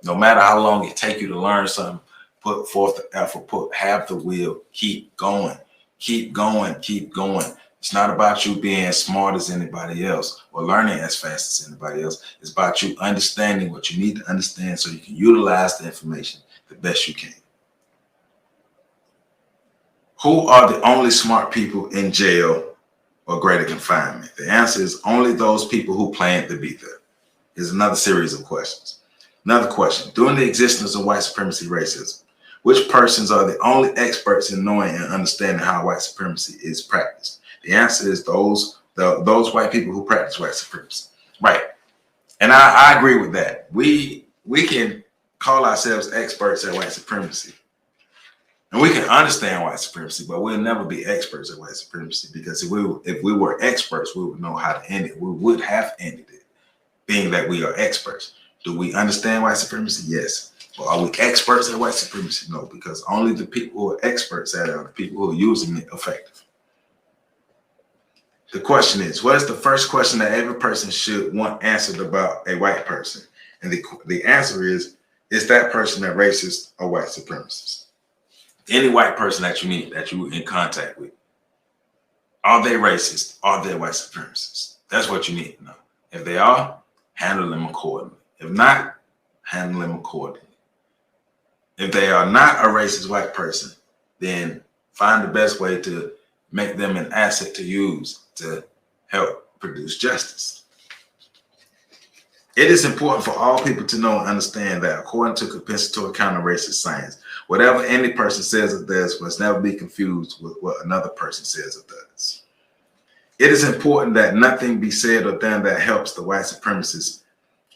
No matter how long it takes you to learn something, put forth the effort, have the will, keep going, keep going, keep going. It's not about you being as smart as anybody else or learning as fast as anybody else. It's about you understanding what you need to understand so you can utilize the information the best you can. Who are the only smart people in jail or greater confinement? The answer is only those people who plan to be there. Here's another series of questions. Another question. During the existence of white supremacy racism, which persons are the only experts in knowing and understanding how white supremacy is practiced? The answer is those white people who practice white supremacy. Right. And I agree with that. We can call ourselves experts at white supremacy. And we can understand white supremacy, but we'll never be experts at white supremacy, because if we were experts, we would know how to end it. We would have ended it, being that we are experts. Do we understand white supremacy? Yes. But are we experts at white supremacy? No, because only the people who are experts at it are the people who are using it effectively. The question is, what is the first question that every person should want answered about a white person? And the answer is that person a racist or white supremacist? Any white person that you meet, that you're in contact with, are they racist? Are they white supremacists? That's what you need to know. If they are, handle them accordingly. If not, handle them accordingly. If they are not a racist white person, then find the best way to make them an asset to use to help produce justice. It is important for all people to know and understand that according to compensatory counter-racist science, whatever any person says or does must never be confused with what another person says or does. It is important that nothing be said or done that helps the white supremacists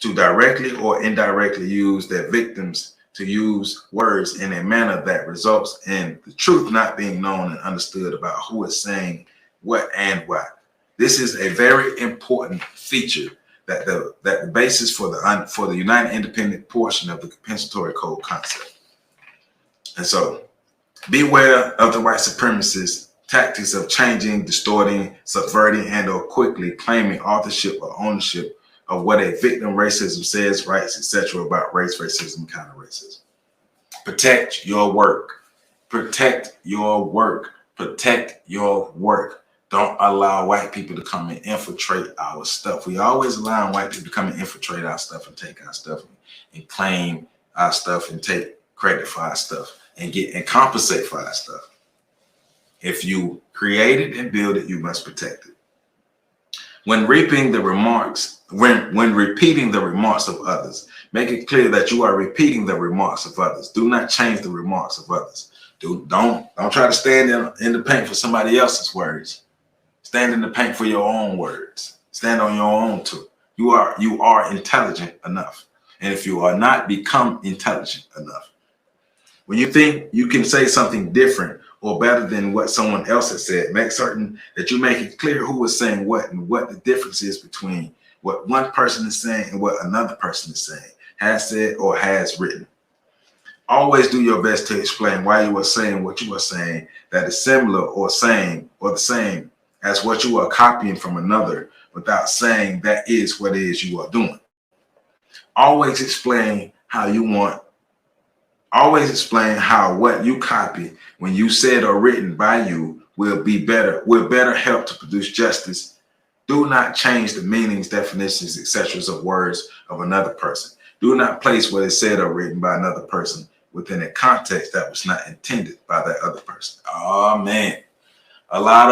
to directly or indirectly use their victims to use words in a manner that results in the truth not being known and understood about who is saying what and why. This is a very important feature that the basis for the United Independent portion of the compensatory code concept. And so beware of the white supremacist tactics of changing, distorting, subverting, and or quickly claiming authorship or ownership of what a victim racism says, writes, etc. about race, racism, counter-racism. Protect your work. Protect your work. Protect your work. Don't allow white people to come and infiltrate our stuff. We always allow white people to come and infiltrate our stuff and take our stuff and claim our stuff and take credit for our stuff and compensate for our stuff. If you create it and build it, you must protect it. When repeating the remarks of others, make it clear that you are repeating the remarks of others. Do not change the remarks of others. Don't try to stand in the paint for somebody else's words. Stand in the paint for your own words. Stand on your own too. You are intelligent enough. And if you are not, become intelligent enough. When you think you can say something different or better than what someone else has said, make certain that you make it clear who is saying what and what the difference is between what one person is saying and what another person is saying, has said, or has written. Always do your best to explain why you are saying what you are saying that is similar or the same as what you are copying from another without saying that is what it is you are doing. Always explain how what you copy when you said or written by you will better help to produce justice. Do not change the meanings, definitions, etc. of words of another person. Do not place what is said or written by another person within a context that was not intended by that other person. Oh man. A lot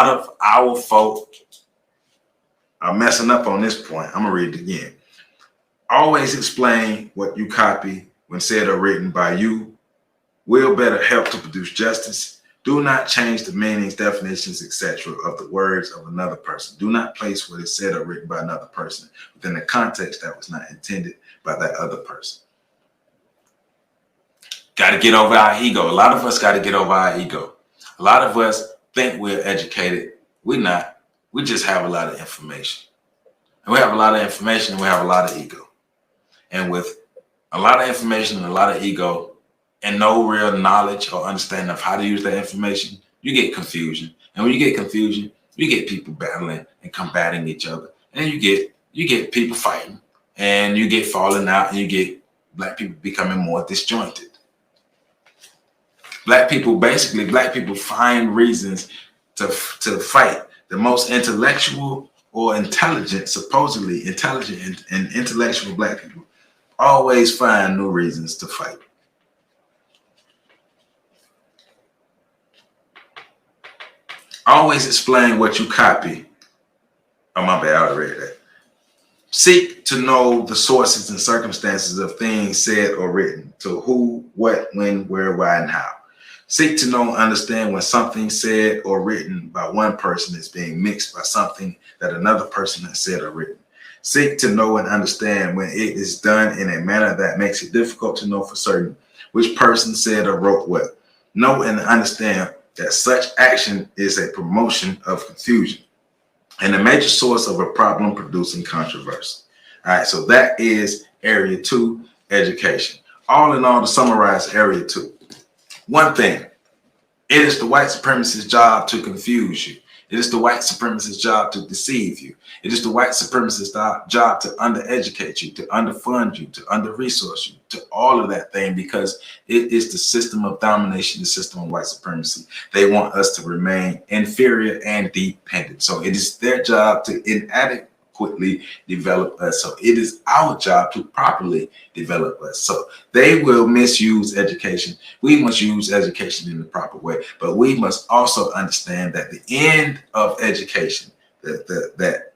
of our folk are messing up on this point. I'm gonna read it again. Always explain what you copy when said or written by you will better help to produce justice. Do not change the meanings, definitions, etc. of the words of another person. Do not place what is said or written by another person within a context that was not intended by that other person. Got to get over our ego. A lot of us got to get over our ego. A lot of us think we're educated. We're not. We just have a lot of information. And we have a lot of information and we have a lot of ego. And with a lot of information and a lot of ego and no real knowledge or understanding of how to use that information, you get confusion. And when you get confusion, you get people battling and combating each other. And you get people fighting and you get falling out and you get black people becoming more disjointed. Black people find reasons to fight. The most intellectual or intelligent, supposedly intelligent and intellectual black people always find new reasons to fight. Always explain what you copy. Oh, my bad, I already read that. Seek to know the sources and circumstances of things said or written. To who, what, when, where, why, and how. Seek to know and understand when something said or written by one person is being mixed by something that another person has said or written. Seek to know and understand when it is done in a manner that makes it difficult to know for certain which person said or wrote what. Know and understand that such action is a promotion of confusion and a major source of a problem producing controversy. All right, so that is area 2, education. All in all, to summarize area 2, one thing, it is the white supremacist's job to confuse you. It is the white supremacist's job to deceive you. It is the white supremacist's job to undereducate you, to underfund you, to under-resource you, to all of that thing, because it is the system of domination, the system of white supremacy. They want us to remain inferior and dependent. So it is their job to inadequately develop us. So it is our job to properly develop us. So they will misuse education. We must use education in the proper way, but we must also understand that the end of education, that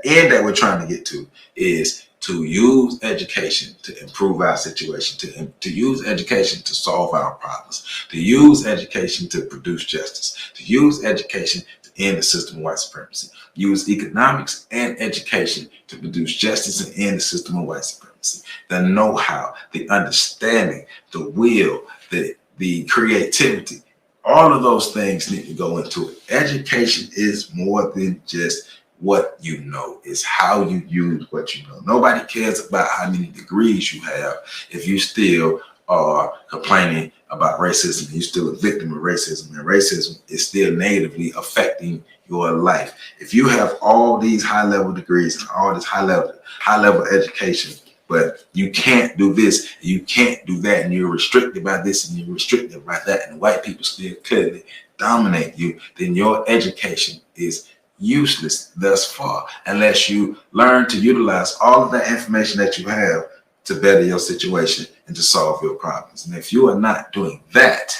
end that we're trying to get to, is to use education to improve our situation, to use education to solve our problems, to use education to produce justice, to use education to end the system of white supremacy, use economics and education to produce justice and end the system of white supremacy. The know-how, the understanding, the will, the creativity, all of those things need to go into it. Education is more than just what you know, is how you use what you know. Nobody cares about how many degrees you have if you still are complaining about racism, and you're still a victim of racism, and racism is still negatively affecting your life. If you have all these high-level degrees and all this high-level education, but you can't do this, you can't do that, and you're restricted by this and you're restricted by that, and white people still clearly dominate you, then your education is useless thus far, unless you learn to utilize all of that information that you have to better your situation and to solve your problems. And if you are not doing that,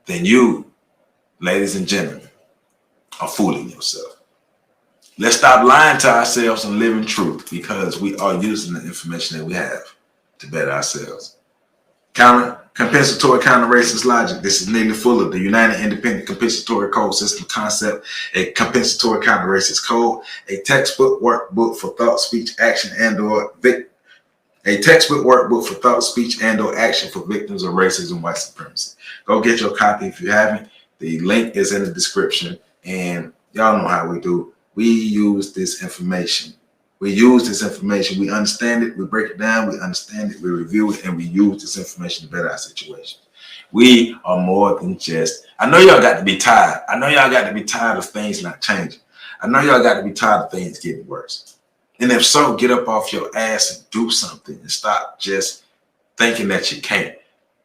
then you, ladies and gentlemen, are fooling yourself. Let's stop lying to ourselves and live in truth, because we are using the information that we have to better ourselves. Compensatory counter-racist logic. This is Neely Fuller, the United Independent Compensatory Code System Concept, a compensatory counter-racist code, a textbook workbook for thought, speech, action, and/or action for victims of racism and white supremacy. Go get your copy if you haven't. The link is in the description, and y'all know how we do. We use this information. We understand it, we break it down, we understand it, we review it, and we use this information to better our situation. We are more than just, I know y'all got to be tired. I know y'all got to be tired of things not changing. I know y'all got to be tired of things getting worse. And if so, get up off your ass and do something and stop just thinking that you can't.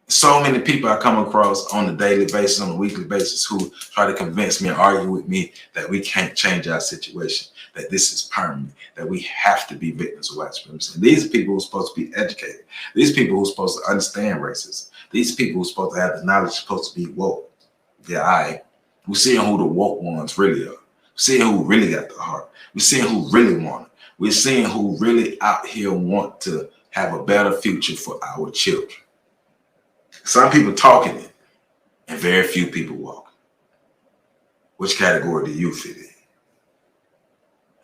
So many people I come across on a daily basis, on a weekly basis, who try to convince me and argue with me that we can't change our situation, that this is permanent, that we have to be victims of white supremacy. And these are people who are supposed to be educated. These people who are supposed to understand racism. These people who are supposed to have the knowledge, supposed to be woke. Yeah, we're seeing who the woke ones really are. We're seeing who really got the heart. We're seeing who really want it. We're seeing who really out here want to have a better future for our children. Some people talking it, and very few people walking. Which category do you fit in?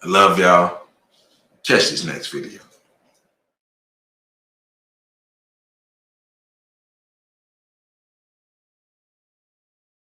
I love y'all. Catch this next video.